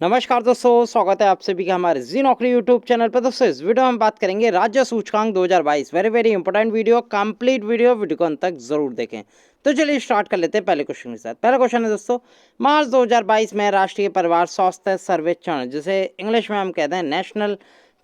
नमस्कार दोस्तों, स्वागत है आप सभी का हमारे जी नौकरी यूट्यूब चैनल पर। दोस्तों इस वीडियो में हम बात करेंगे राज्य सूचकांक 2022। Very important video, complete video को अंत तक जरूर देखें। तो चलिए स्टार्ट कर लेते हैं पहले क्वेश्चन के साथ। पहला क्वेश्चन है दोस्तों, मार्च 2022 में राष्ट्रीय परिवार स्वास्थ्य सर्वेक्षण, जिसे इंग्लिश में हम कहते हैं नेशनल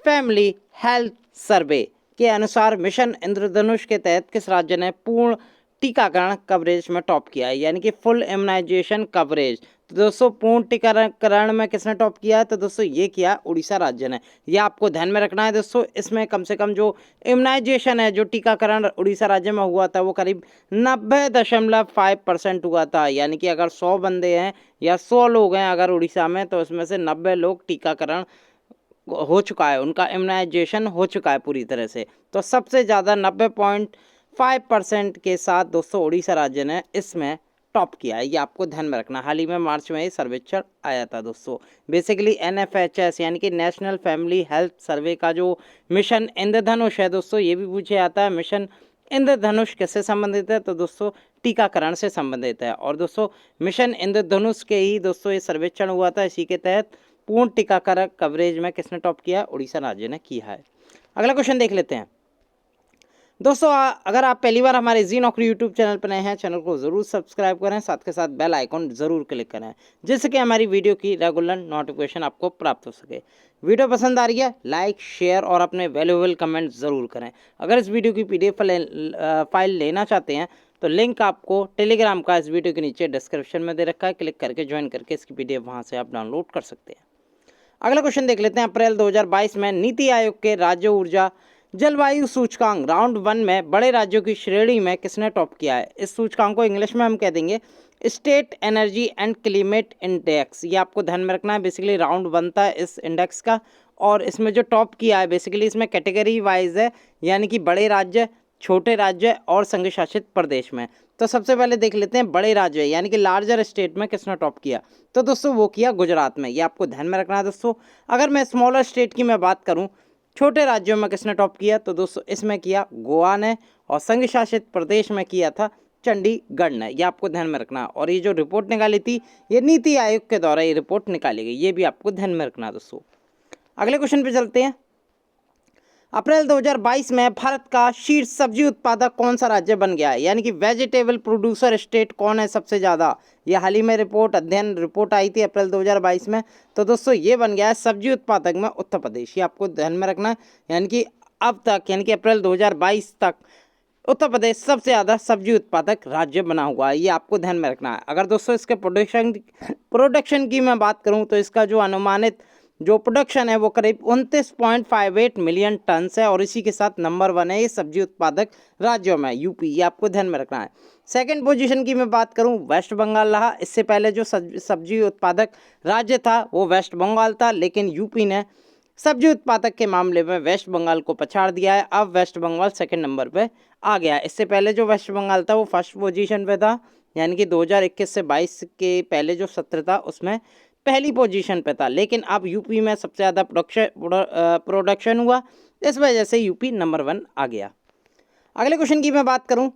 फैमिली हेल्थ सर्वे के अनुसार मिशन इंद्रधनुष के तहत किस राज्य ने पूर्ण टीकाकरण कवरेज में टॉप किया है, यानी कि फुल इम्यूनाइजेशन कवरेज। तो दोस्तों पूर्ण टीकाकरण में किसने टॉप किया है? तो दोस्तों ये किया उड़ीसा राज्य ने। ये आपको ध्यान में रखना है दोस्तों। इसमें कम से कम जो इम्यूनाइजेशन है, जो टीकाकरण उड़ीसा राज्य में हुआ था, वो करीब 90.5% हुआ था। यानी कि अगर 100 बंदे हैं या 100 लोग हैं अगर उड़ीसा में, तो उसमें से 90 लोग टीकाकरण हो चुका है, उनका इम्यूनाइजेशन हो चुका है पूरी तरह से। तो सबसे ज़्यादा 90.5% के साथ दोस्तों उड़ीसा राज्य ने इसमें टॉप किया है। ये आपको ध्यान में रखना। हाल ही में मार्च में ये सर्वेक्षण आया था दोस्तों। बेसिकली NFHS यानी कि नेशनल फैमिली हेल्थ सर्वे का जो मिशन इंद्रधनुष है दोस्तों, ये भी पूछे जाता है। मिशन इंद्रधनुष किससे संबंधित है? तो दोस्तों टीकाकरण से संबंधित है। और दोस्तों मिशन इंद्रधनुष के ही दोस्तों ये सर्वेक्षण हुआ था। इसी के तहत पूर्ण टीकाकरण कवरेज में किसने टॉप किया? उड़ीसा राज्य ने किया है। अगला क्वेश्चन देख लेते हैं दोस्तों। अगर आप पहली बार हमारे जी नौकरी यूट्यूब चैनल पर नए हैं, चैनल को जरूर सब्सक्राइब करें, साथ के साथ बेल आइकॉन जरूर क्लिक करें, जिससे कि हमारी वीडियो की रेगुलर नोटिफिकेशन आपको प्राप्त हो सके। वीडियो पसंद आ रही है, लाइक शेयर और अपने वैल्यूएबल कमेंट जरूर करें। अगर इस वीडियो की PDF फाइल लेना चाहते हैं तो लिंक आपको टेलीग्राम का इस वीडियो के नीचे डिस्क्रिप्शन में दे रखा है। क्लिक करके ज्वाइन करके इसकी PDF वहाँ से आप डाउनलोड कर सकते हैं। अगला क्वेश्चन देख लेते हैं। अप्रैल 2022 में नीति आयोग के राज्य ऊर्जा जलवायु सूचकांक राउंड 1 में बड़े राज्यों की श्रेणी में किसने टॉप किया है? इस सूचकांक को इंग्लिश में हम कह देंगे state energy and climate index. ये आपको ध्यान में रखना है। बेसिकली राउंड 1 था इस इंडेक्स का, और इसमें जो टॉप किया है बेसिकली इसमें कैटेगरी वाइज है, यानी कि बड़े राज्य, छोटे राज्य और संघ शासित प्रदेश में। तो सबसे पहले देख लेते हैं बड़े राज्य यानी कि लार्जर स्टेट में किसने टॉप किया। तो दोस्तों वो किया गुजरात में। ये आपको ध्यान में रखना है दोस्तों। अगर मैं स्मॉलर स्टेट की मैं बात करूं, छोटे राज्यों में किसने टॉप किया, तो दोस्तों इसमें किया गोवा ने, और संघ शासित प्रदेश में किया था चंडीगढ़ ने। ये आपको ध्यान में रखना। और ये जो रिपोर्ट निकाली थी, ये नीति आयोग के द्वारा ये रिपोर्ट निकाली गई। ये भी आपको ध्यान में रखना दोस्तों। अगले क्वेश्चन पे चलते हैं। अप्रैल 2022 में भारत का शीर्ष सब्जी उत्पादक कौन सा राज्य बन गया है, यानी कि वेजिटेबल प्रोड्यूसर स्टेट कौन है सबसे ज़्यादा? ये हाल ही में अध्ययन रिपोर्ट आई थी अप्रैल 2022 में। तो दोस्तों ये बन गया है सब्जी उत्पादक में उत्तर प्रदेश। ये आपको ध्यान में रखना है। यानी कि अब तक, यानी कि अप्रैल 2022 तक उत्तर प्रदेश सबसे ज़्यादा सब्जी उत्पादक राज्य बना हुआ है। ये आपको ध्यान में रखना है। अगर दोस्तों इसके प्रोडक्शन की मैं बात करूँ, तो इसका जो अनुमानित जो प्रोडक्शन है वो करीब 29.58 मिलियन टन है। और इसी के साथ नंबर 1 है ये सब्जी उत्पादक राज्यों में यूपी। ये आपको ध्यान में रखना है। सेकंड पोजीशन की मैं बात करूं, वेस्ट बंगाल रहा। इससे पहले जो सब्जी उत्पादक राज्य था वो वेस्ट बंगाल था, लेकिन यूपी ने सब्जी उत्पादक के मामले में वेस्ट बंगाल को पछाड़ दिया है। अब वेस्ट बंगाल सेकंड नंबर पे आ गया है। इससे पहले जो वेस्ट बंगाल था वो फर्स्ट पोजीशन पे था, यानी कि 2021 से 22 के पहले जो सत्र था उसमें पहली पोजीशन पे था। लेकिन अब यूपी में सबसे ज़्यादा प्रोडक्शन हुआ, इस वजह से यूपी नंबर 1 आ गया। अगले क्वेश्चन की मैं बात करूं,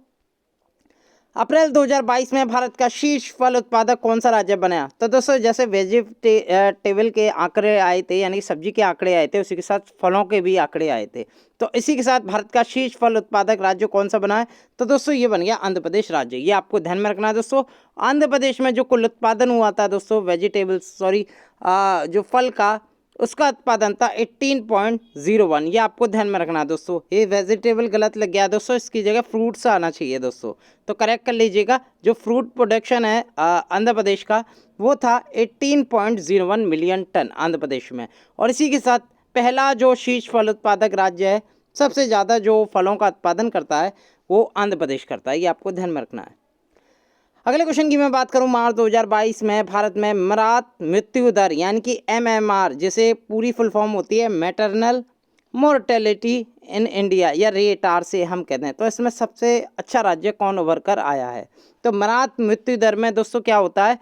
अप्रैल 2022 में भारत का शीर्ष फल उत्पादक कौन सा राज्य बना? तो दोस्तों जैसे वेजिटेबल के आंकड़े आए थे, यानी सब्जी के आंकड़े आए थे, उसी के साथ फलों के भी आंकड़े आए थे। तो इसी के साथ भारत का शीर्ष फल उत्पादक राज्य कौन सा बना है? तो दोस्तों ये बन गया आंध्र प्रदेश राज्य। ये आपको ध्यान में रखना है दोस्तों। आंध्र प्रदेश में जो कुल उत्पादन हुआ था दोस्तों जो फल का, उसका उत्पादन था 18.01। ये आपको ध्यान में रखना है दोस्तों। ये वेजिटेबल गलत लग गया दोस्तों, इसकी जगह फ्रूट्स आना चाहिए दोस्तों, तो करेक्ट कर लीजिएगा। जो फ्रूट प्रोडक्शन है आंध्र प्रदेश का, वो था 18.01 मिलियन टन आंध्र प्रदेश में। और इसी के साथ पहला जो शीर्ष फल उत्पादक राज्य है, सबसे ज़्यादा जो फलों का उत्पादन करता है वो आंध्र प्रदेश करता है। ये आपको ध्यान में रखना है। अगले क्वेश्चन की मैं बात करूं, मार्च 2022 में भारत में मृत मृत्यु दर यानी कि MMR, जिसे पूरी फुल फॉर्म होती है मैटरनल मोर्टेलिटी इन इंडिया, या रेट आर से हम कहते हैं, तो इसमें सबसे अच्छा राज्य कौन उभर कर आया है? तो मृत मृत्यु दर में दोस्तों क्या होता है,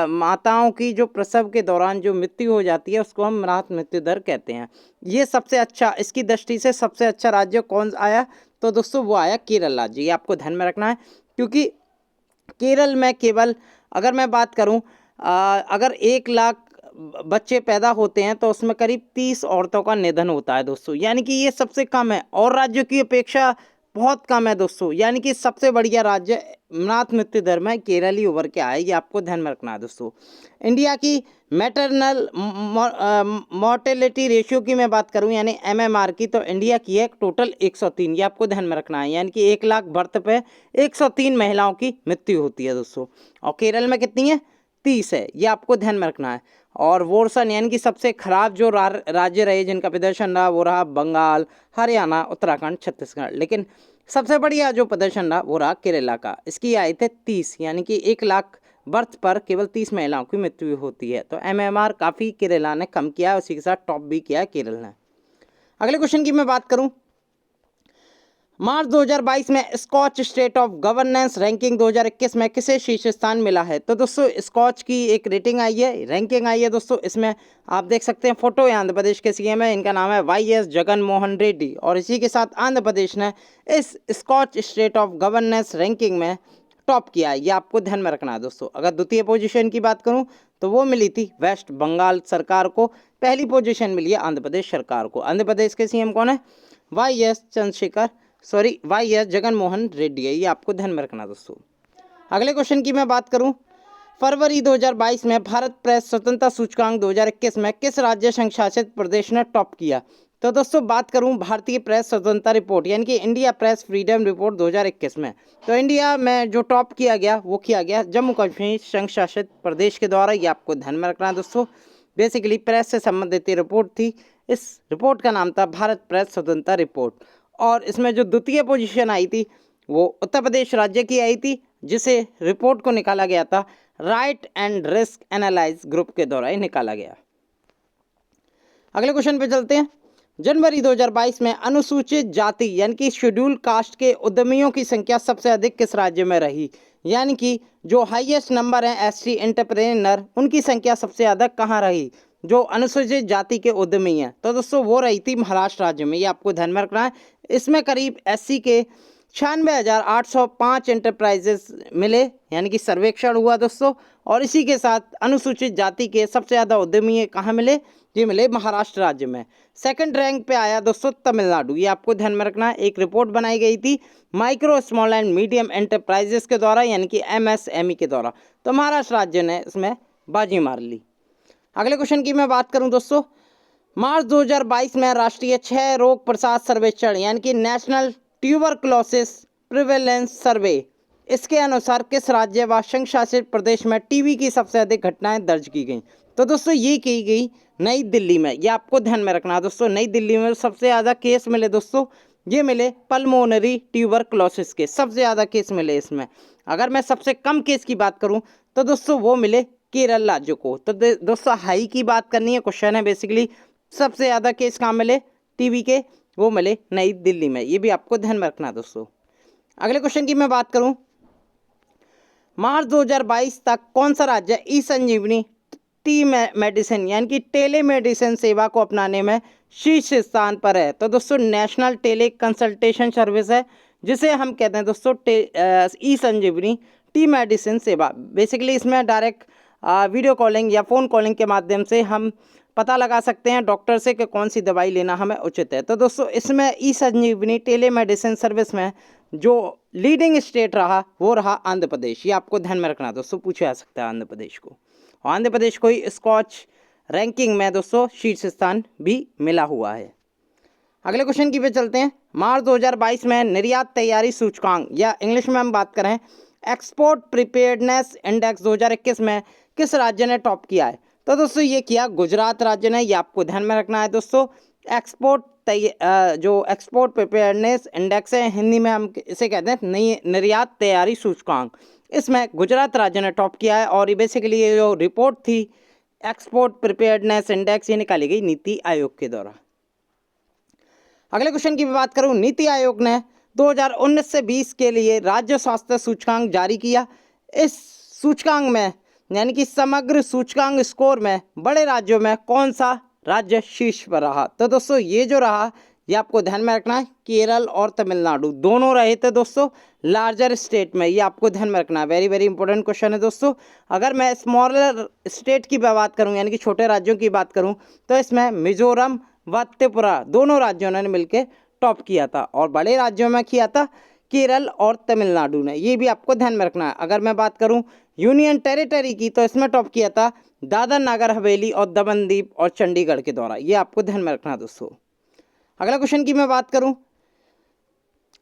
माताओं की जो प्रसव के दौरान जो मृत्यु हो जाती है उसको हम मृत मृत्यु दर कहते हैं। ये सबसे अच्छा, इसकी दृष्टि से सबसे अच्छा राज्य कौन आया? तो दोस्तों वो आया केरल राज्य। ये आपको ध्यान में रखना है, क्योंकि केरल में केवल, अगर मैं बात करूं, अगर 1 लाख बच्चे पैदा होते हैं तो उसमें करीब 30 औरतों का निधन होता है दोस्तों, यानी कि ये सबसे कम है और राज्यों की अपेक्षा बहुत कम है दोस्तों। यानी कि सबसे बढ़िया राज्य नाथ मृत्यु दर में केरल ही उभर के आया, ये आपको ध्यान में रखना है दोस्तों। इंडिया की मैटरनल मॉर्टेलिटी रेशियो की मैं बात करूं यानी एमएमआर की, तो इंडिया की है टोटल 103, ये आपको ध्यान में रखना है। यानी कि 1 लाख बर्थ पे 103 महिलाओं की मृत्यु होती है दोस्तों, और केरल में कितनी है, 30 है, ये आपको ध्यान में रखना है। और वोरसन यानी कि सबसे खराब जो राज्य रहे जिनका प्रदर्शन रहा वो रहा बंगाल, हरियाणा, उत्तराखंड, छत्तीसगढ़, लेकिन सबसे बढ़िया जो प्रदर्शन रहा वो रहा केरला का। इसकी आए थे 30, यानी कि 1 लाख बर्थ पर केवल 30 महिलाओं की मृत्यु होती है। तो एमएमआर काफ़ी केरला ने कम किया है, उसी के साथ टॉप भी किया है केरल ने। अगले क्वेश्चन की मैं बात करूं, मार्च 2022 में Skoch state of governance ranking 2021 में किसे शीर्ष स्थान मिला है। तो दोस्तों स्कॉच की एक रेटिंग आई है, रैंकिंग आई है दोस्तों, इसमें आप देख सकते हैं फोटो, आंध्र प्रदेश के सीएम है, इनका नाम है वाईएस जगन मोहन रेड्डी, और इसी के साथ आंध्र प्रदेश ने इस Skoch state of governance ranking में टॉप किया है, ये आपको ध्यान में रखना है दोस्तों। अगर द्वितीय पोजीशन की बात करूं तो वो मिली थी वेस्ट बंगाल सरकार को, पहली पोजीशन मिली है आंध्र प्रदेश सरकार को। आंध्र प्रदेश के सीएम कौन है, वाईएस जगन मोहन रेड्डी है, ये आपको ध्यान में रखना दोस्तों। अगले क्वेश्चन की मैं बात करूं, फरवरी 2022 में भारत प्रेस स्वतंत्रता सूचकांक 2021 में किस राज्य संघ शासित प्रदेश ने टॉप किया। तो दोस्तों बात करूं भारतीय प्रेस स्वतंत्रता रिपोर्ट यानी कि इंडिया प्रेस फ्रीडम रिपोर्ट 2021 में, तो इंडिया में जो टॉप किया गया वो किया गया जम्मू कश्मीर संघ शासित प्रदेश के द्वारा, ये आपको ध्यान में रखना है दोस्तों। बेसिकली प्रेस से संबंधित रिपोर्ट थी, इस रिपोर्ट का नाम था भारत प्रेस स्वतंत्रता रिपोर्ट, और इसमें जो द्वितीय पोजीशन आई थी वो उत्तर प्रदेश राज्य की आई थी, जिसे रिपोर्ट को निकाला गया था right and risk analyse group के द्वारा ही निकाला गया। अगले क्वेश्चन पे चलते हैं, जनवरी 2022 में अनुसूचित जाति यानी कि शेड्यूल कास्ट के उद्यमियों की संख्या सबसे अधिक किस राज्य में रही। यानी कि जो हाईएस्ट नंबर है एसटी एंटरप्रेन्योर, उनकी संख्या सबसे ज़्यादा कहाँ रही, जो अनुसूचित जाति के उद्यमी हैं, तो दोस्तों वो रही थी महाराष्ट्र राज्य में, ये आपको ध्यान में रखना है। इसमें करीब एससी के 96,805 एंटरप्राइजेस मिले, यानी कि सर्वेक्षण हुआ दोस्तों, और इसी के साथ अनुसूचित जाति के सबसे ज़्यादा उद्यमी कहाँ मिले, ये मिले महाराष्ट्र राज्य में। सेकंड रैंक पे आया दोस्तों तमिलनाडु, ये आपको ध्यान में रखना है। एक रिपोर्ट बनाई गई थी micro small and medium enterprises के द्वारा यानी कि एमएसएमई के द्वारा, तो महाराष्ट्र राज्य ने इसमें बाजी मार ली। अगले क्वेश्चन की मैं बात करूं दोस्तों, मार्च 2022 में राष्ट्रीय क्षय रोग प्रसार सर्वेक्षण यानी कि नेशनल ट्यूबरक्लोसिस प्रिवेलेंस सर्वे, इसके अनुसार किस राज्य व संघ शासित प्रदेश में टीबी की सबसे अधिक घटनाएं दर्ज की गई। तो दोस्तों ये की गई नई दिल्ली में, ये आपको ध्यान में रखना है दोस्तों। नई दिल्ली में सबसे ज़्यादा केस मिले दोस्तों, ये मिले पल्मोनरी ट्यूबरक्लोसिस के, सबसे ज़्यादा केस मिले इसमें। अगर मैं सबसे कम केस की बात करूं तो दोस्तों वो मिले केरल राज्य को। तो दोस्तों हाई की बात करनी है, क्वेश्चन है बेसिकली सबसे ज़्यादा केस कहाँ मिले टीबी के, वो मिले नई दिल्ली में, ये भी आपको ध्यान में रखना दोस्तों। अगले क्वेश्चन की मैं बात करूं, मार्च 2022 तक कौन सा राज्य ई संजीवनी टी मेडिसिन यानी कि टेली मेडिसिन सेवा को अपनाने में शीर्ष स्थान पर है। तो दोस्तों नेशनल टेली कंसल्टेशन सर्विस है, जिसे हम कहते हैं दोस्तों ई संजीवनी टी मेडिसिन सेवा। बेसिकली इसमें डायरेक्ट वीडियो कॉलिंग या फ़ोन कॉलिंग के माध्यम से हम पता लगा सकते हैं डॉक्टर से कि कौन सी दवाई लेना हमें उचित है। तो दोस्तों इसमें ई संजीवनी टेली मेडिसिन सर्विस में जो लीडिंग स्टेट रहा वो रहा आंध्र प्रदेश, ये आपको ध्यान में रखना दोस्तों, पूछा जा सकता है आंध्र प्रदेश को। आंध्र प्रदेश को ही स्कॉच रैंकिंग में दोस्तों शीर्ष स्थान भी मिला हुआ है। अगले क्वेश्चन की पे चलते हैं, मार्च 2022 में निर्यात तैयारी सूचकांक या इंग्लिश में हम बात करें एक्सपोर्ट प्रिपेयर्डनेस इंडेक्स 2021 में किस राज्य ने टॉप किया है। तो दोस्तों ये किया गुजरात राज्य ने, ये आपको ध्यान में रखना है दोस्तों। जो एक्सपोर्ट प्रिपेयर्डनेस इंडेक्स है, हिंदी में हम इसे कहते हैं निर्यात तैयारी सूचकांक, इसमें गुजरात राज्य ने टॉप किया है। और बेसिकली ये जो रिपोर्ट थी एक्सपोर्ट प्रिपेयर्डनेस इंडेक्स, ये निकाली गई नीति आयोग के द्वारा। अगले क्वेश्चन की बात करूं, नीति आयोग ने 2019 से 20 के लिए राज्य स्वास्थ्य सूचकांक जारी किया। इस सूचकांक में यानी कि समग्र सूचकांक स्कोर में बड़े राज्यों में कौन सा राज्य शीर्ष पर रहा। तो दोस्तों ये जो रहा ये आपको ध्यान में रखना है। केरल और तमिलनाडु दोनों रहे थे दोस्तों लार्जर स्टेट में, ये आपको ध्यान में रखना है। वेरी वेरी इंपॉर्टेंट क्वेश्चन है दोस्तों। अगर मैं स्मॉलर स्टेट की बात करूं यानी कि छोटे राज्यों की बात करूं तो इसमें मिजोरम व त्रिपुरा दोनों राज्यों ने मिलकर टॉप किया था, और बड़े राज्यों में किया था केरल और तमिलनाडु ने, ये भी आपको ध्यान में रखना है। अगर मैं बात करूं यूनियन टेरिटरी की तो इसमें टॉप किया था दादर नागर हवेली और दमन दीव और चंडीगढ़ के द्वारा, ये आपको ध्यान में रखना है दोस्तों। अगला क्वेश्चन की मैं बात करूं,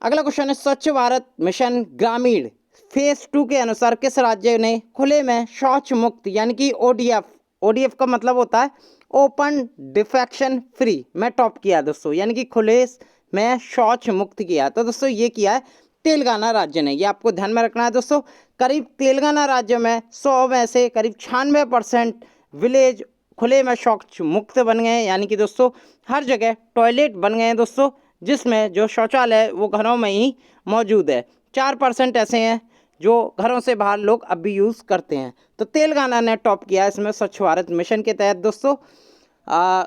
अगला क्वेश्चन है स्वच्छ भारत मिशन ग्रामीण फेज 2 के अनुसार किस राज्य ने खुले में शौच मुक्त यानी कि ओडीएफ, ओडीएफ का मतलब होता है ओपन डिफेक्शन फ्री में टॉप किया दोस्तों, यानी कि खुले में शौच मुक्त किया। तो दोस्तों ये किया है तेलंगाना राज्य ने, ये आपको ध्यान में रखना है दोस्तों। करीब तेलंगाना राज्य में 100 में से करीब 96% विलेज खुले में शौच मुक्त बन गए हैं, यानी कि दोस्तों हर जगह टॉयलेट बन गए हैं दोस्तों, जिसमें जो शौचालय वो घरों में ही मौजूद है। 4% ऐसे हैं जो घरों से बाहर लोग अब भी यूज़ करते हैं। तो तेलंगाना ने टॉप किया इसमें स्वच्छ भारत मिशन के तहत दोस्तों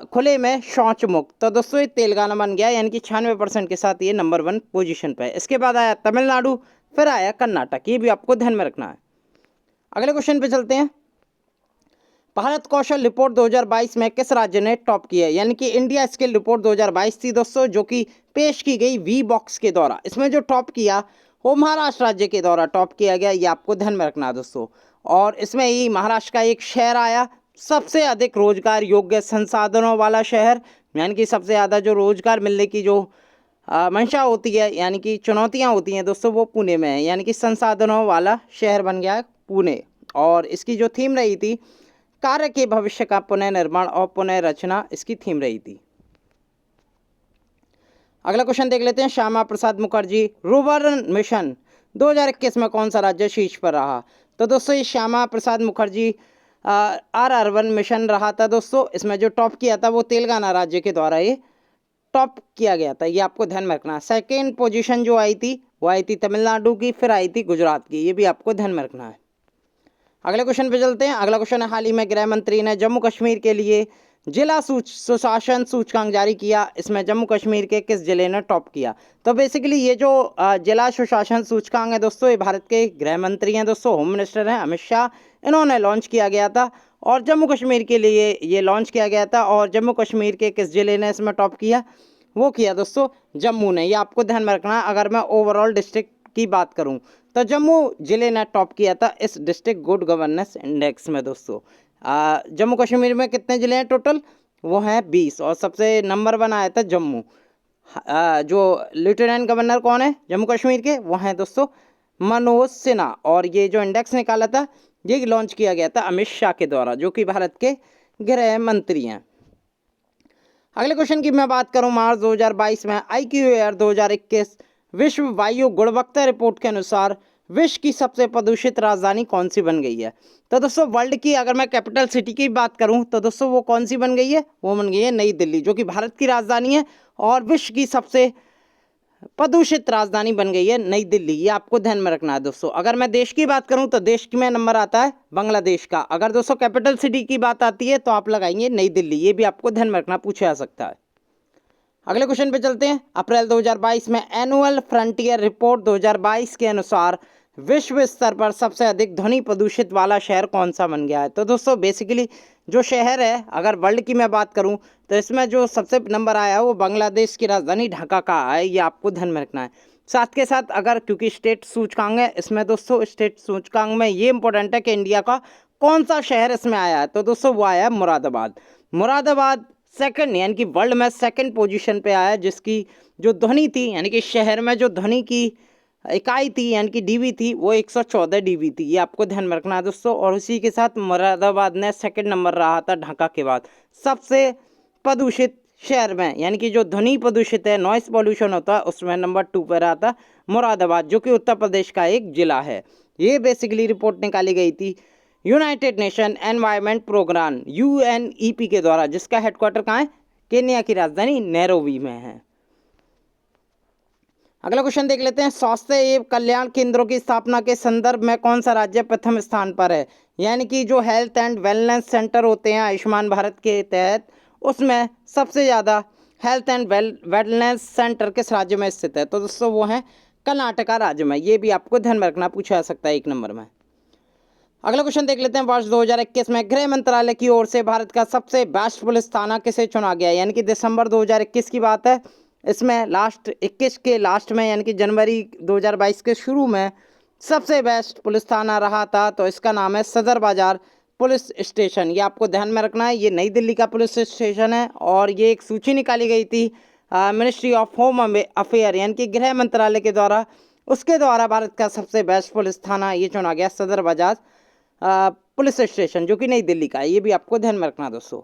खुले में शौच मुक्त। तो दोस्तों ये तेलंगाना बन गया, यानी कि 96% के साथ ये नंबर 1 पोजीशन पे है। इसके बाद आया तमिलनाडु, फिर आया कर्नाटक, ये भी आपको ध्यान में रखना है। अगले क्वेश्चन पे चलते हैं। भारत कौशल रिपोर्ट 2022 में किस राज्य ने टॉप किया, यानी कि इंडिया स्किल रिपोर्ट 2022 थी दोस्तों, जो कि पेश की गई वी बॉक्स के द्वारा। इसमें जो टॉप किया वो महाराष्ट्र राज्य के द्वारा टॉप किया गया, ये आपको ध्यान में रखना है दोस्तों। और इसमें ही महाराष्ट्र का एक शहर आया सबसे अधिक रोजगार योग्य संसाधनों वाला शहर, यानी कि सबसे ज़्यादा जो रोजगार मिलने की जो मंशा होती है यानी कि चुनौतियां होती हैं दोस्तों, वो पुणे में है, यानी कि संसाधनों वाला शहर बन गया है पुणे। और इसकी जो थीम रही थी कार्य के भविष्य का पुनर्निर्माण और पुनर्रचना, इसकी थीम रही थी। अगला क्वेश्चन देख लेते हैं। श्यामा प्रसाद मुखर्जी रुर्बन मिशन 2021 में कौन सा राज्य शीर्ष पर रहा। तो दोस्तों ये श्यामा प्रसाद मुखर्जी अर्बन मिशन रहा था दोस्तों। इसमें जो टॉप किया था वो तेलंगाना राज्य के द्वारा ये टॉप किया गया था, ये आपको ध्यान में रखना। सेकेंड पोजीशन जो आई थी वो आई थी तमिलनाडु की, फिर आई थी गुजरात की, ये भी आपको ध्यान में रखना है। अगले क्वेश्चन पे चलते हैं। अगला क्वेश्चन है हाल ही में गृह मंत्री ने जम्मू कश्मीर के लिए जिला सुशासन सूचकांक जारी किया, इसमें जम्मू कश्मीर के किस जिले ने टॉप किया। तो बेसिकली ये जो जिला सुशासन सूचकांक है दोस्तों, ये भारत के गृह मंत्री हैं दोस्तों, होम मिनिस्टर हैं अमित शाह, इन्होंने लॉन्च किया गया था और जम्मू कश्मीर के लिए ये लॉन्च किया गया था। और जम्मू कश्मीर के किस जिले ने इसमें टॉप किया, वो किया दोस्तों जम्मू ने, ये आपको ध्यान में रखना है। अगर मैं ओवरऑल डिस्ट्रिक्ट की बात करूं तो जम्मू जिले ने टॉप किया था इस डिस्ट्रिक्ट गुड गवर्नेंस इंडेक्स में दोस्तों। जम्मू कश्मीर में कितने ज़िले हैं टोटल, वो हैं 20 और सबसे नंबर 1 आया था जम्मू। जो लेफ्टिनेंट गवर्नर कौन है जम्मू कश्मीर के, वो हैं दोस्तों मनोज सिन्हा। और ये जो इंडेक्स निकाला था ये लॉन्च किया गया था अमित शाह के द्वारा, जो कि भारत के गृह मंत्री हैं। अगले क्वेश्चन की मैं बात करूं, मार्च 2022 में IQAir 2021 विश्व वायु गुणवत्ता रिपोर्ट के अनुसार विश्व की सबसे प्रदूषित राजधानी कौन सी बन गई है। तो दोस्तों वर्ल्ड की अगर मैं कैपिटल सिटी की बात करूं तो दोस्तों वो कौन सी बन गई है, वो बन गई है नई दिल्ली, जो कि भारत की राजधानी है और विश्व की सबसे प्रदूषित राजधानी बन गई है नई दिल्ली, ये आपको ध्यान में रखना है दोस्तों। अगर मैं देश की बात करूं तो देश में नंबर आता है बांग्लादेश का। अगर दोस्तों कैपिटल सिटी की बात आती है तो आप लगाएंगे नई दिल्ली, ये भी आपको ध्यान में रखना, पूछा जा सकता है। अगले क्वेश्चन पे चलते हैं। अप्रैल 2022 में एनुअल फ्रंटियर रिपोर्ट 2022 के अनुसार विश्व स्तर पर सबसे अधिक ध्वनि प्रदूषित वाला शहर कौन सा बन गया है। तो दोस्तों बेसिकली जो शहर है, अगर वर्ल्ड की मैं बात करूं तो इसमें जो सबसे नंबर आया है वो बांग्लादेश की राजधानी ढाका का है, ये आपको ध्यान में रखना है। साथ के साथ अगर क्योंकि स्टेट सूचकांक है इसमें दोस्तों, स्टेट सूचकांक में ये इंपॉर्टेंट है कि इंडिया का कौन सा शहर इसमें आया है। तो दोस्तों वो आया मुरादाबाद। मुरादाबाद सेकंड यानी कि वर्ल्ड में सेकंड पोजीशन पे आया, जिसकी जो ध्वनि थी यानी कि शहर में जो ध्वनि की इकाई थी यानी कि डीबी थी वो 114 डीबी थी, ये आपको ध्यान में रखना है दोस्तों। और उसी के साथ मुरादाबाद ने सेकंड नंबर रहा था ढाका के बाद सबसे प्रदूषित शहर में, यानी कि जो ध्वनि प्रदूषित है नॉइस पॉल्यूशन होता है उसमें नंबर 2 पर रहा था मुरादाबाद, जो कि उत्तर प्रदेश का एक जिला है। ये बेसिकली रिपोर्ट निकाली गई थी United Nation Environment Programme UNEP के द्वारा, जिसका हेडक्वार्टर कहाँ है, केन्या की राजधानी नैरोबी में है। अगला क्वेश्चन देख लेते हैं। स्वास्थ्य एवं कल्याण केंद्रों की स्थापना के संदर्भ में कौन सा राज्य प्रथम स्थान पर है, यानी कि जो हेल्थ एंड वेलनेस सेंटर होते हैं आयुष्मान भारत के तहत, उसमें सबसे ज़्यादा हेल्थ एंड वेलनेस सेंटर किस राज्य में स्थित है? तो दोस्तों वो है कर्नाटका राज्य में। ये भी आपको ध्यान में रखना, पूछा जा सकता है 1 नंबर में। अगला क्वेश्चन देख लेते हैं। वर्ष 2021 में गृह मंत्रालय की ओर से भारत का सबसे बेस्ट पुलिस थाना किसे चुना गया? यानी कि दिसंबर 2021 की बात है। इसमें लास्ट 21 के लास्ट में यानी कि जनवरी 2022 के शुरू में सबसे बेस्ट पुलिस थाना रहा था, तो इसका नाम है सदर बाजार पुलिस स्टेशन। ये आपको ध्यान में रखना है। ये नई दिल्ली का पुलिस स्टेशन है और ये एक सूची निकाली गई थी मिनिस्ट्री ऑफ होम अफेयर यानी कि गृह मंत्रालय के द्वारा। उसके द्वारा भारत का सबसे बेस्ट पुलिस थाना ये चुना गया सदर बाजार पुलिस स्टेशन, जो कि नई दिल्ली का है। ये भी आपको ध्यान में रखना दोस्तों।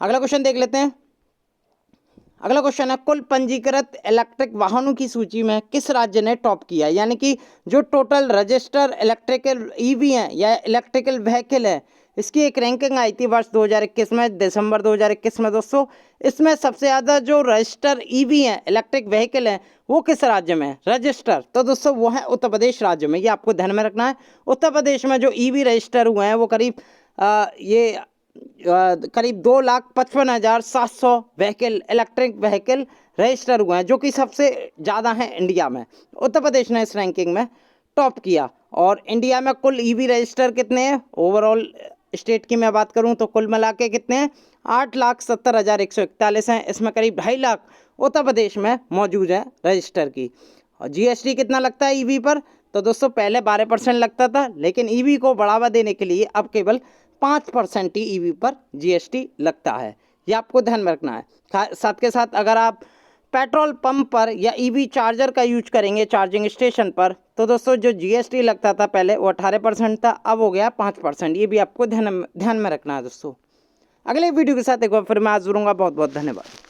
अगला क्वेश्चन देख लेते हैं। अगला क्वेश्चन है, कुल पंजीकृत इलेक्ट्रिक वाहनों की सूची में किस राज्य ने टॉप किया? यानी कि जो टोटल रजिस्टर इलेक्ट्रिकल ईवी हैं या इलेक्ट्रिकल व्हीकल है, इसकी एक रैंकिंग आई थी वर्ष 2021 में, दिसंबर 2021 में दोस्तों। इसमें सबसे ज़्यादा जो रजिस्टर ईवी हैं इलेक्ट्रिक व्हीकल हैं वो किस राज्य में है रजिस्टर? तो दोस्तों वो है उत्तर प्रदेश राज्य में। ये आपको ध्यान में रखना है। उत्तर प्रदेश में जो ईवी रजिस्टर हुए हैं वो करीब करीब 2,55,700 व्हीकल इलेक्ट्रिक व्हीकल रजिस्टर हुए हैं, जो कि सबसे ज़्यादा हैं इंडिया में। उत्तर प्रदेश ने इस रैंकिंग में टॉप किया। और इंडिया में कुल ईवी रजिस्टर कितने हैं? ओवरऑल स्टेट की मैं बात करूं तो कुल मिला के कितने हैं? 8,70,141 हैं। इसमें करीब 2.5 लाख उत्तर प्रदेश में मौजूद है रजिस्टर की। और जीएसटी कितना लगता है ईवी पर? तो दोस्तों पहले 12% लगता था, लेकिन ईवी को बढ़ावा देने के लिए अब केवल 5% ही ईवी पर जीएसटी लगता है। ये आपको ध्यान में रखना है। साथ के साथ अगर आप पेट्रोल पंप पर या ईवी चार्जर का यूज करेंगे चार्जिंग स्टेशन पर, तो दोस्तों जो जीएसटी लगता था पहले वो 18% था, अब हो गया 5%। ये भी आपको ध्यान में रखना है दोस्तों। अगले वीडियो के साथ एक बार फिर मैं हाजिर होऊंगा। बहुत बहुत धन्यवाद।